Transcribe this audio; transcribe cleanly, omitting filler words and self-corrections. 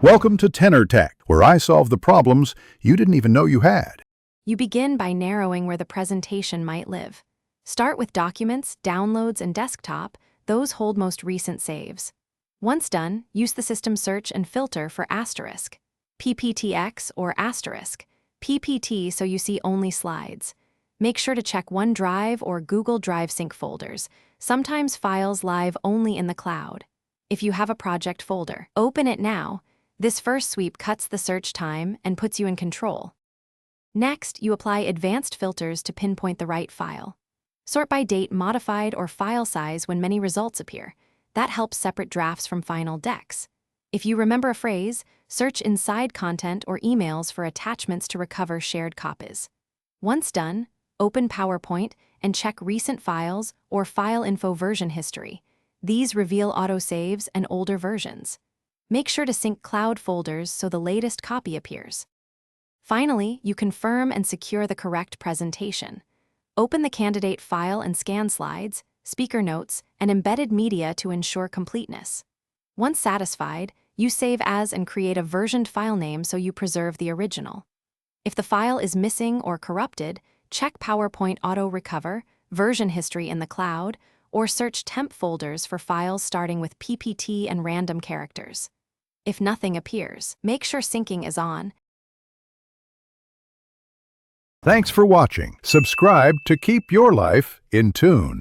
Welcome to Tenor Tech, where I solve the problems you didn't even know you had. You begin by narrowing where the presentation might live. Start with documents, downloads, and desktop. Those hold most recent saves. Once done, use the system search and filter for asterisk, PPTX or asterisk, PPT so you see only slides. Make sure to check OneDrive or Google Drive Sync folders. Sometimes files live only in the cloud. If you have a project folder, open it now. This first sweep cuts the search time and puts you in control. Next, you apply advanced filters to pinpoint the right file. Sort by date, modified, or file size when many results appear. That helps separate drafts from final decks. If you remember a phrase, search inside content or emails for attachments to recover shared copies. Once done, open PowerPoint and check recent files or file info version history. These reveal autosaves and older versions. Make sure to sync cloud folders so the latest copy appears. Finally, you confirm and secure the correct presentation. Open the candidate file and scan slides, speaker notes, and embedded media to ensure completeness. Once satisfied, you save as and create a versioned file name so you preserve the original. If the file is missing or corrupted, check PowerPoint Auto Recover, version history in the cloud, or search temp folders for files starting with PPT and random characters. If nothing appears, make sure syncing is on. Thanks for watching. Subscribe to keep your life in tune.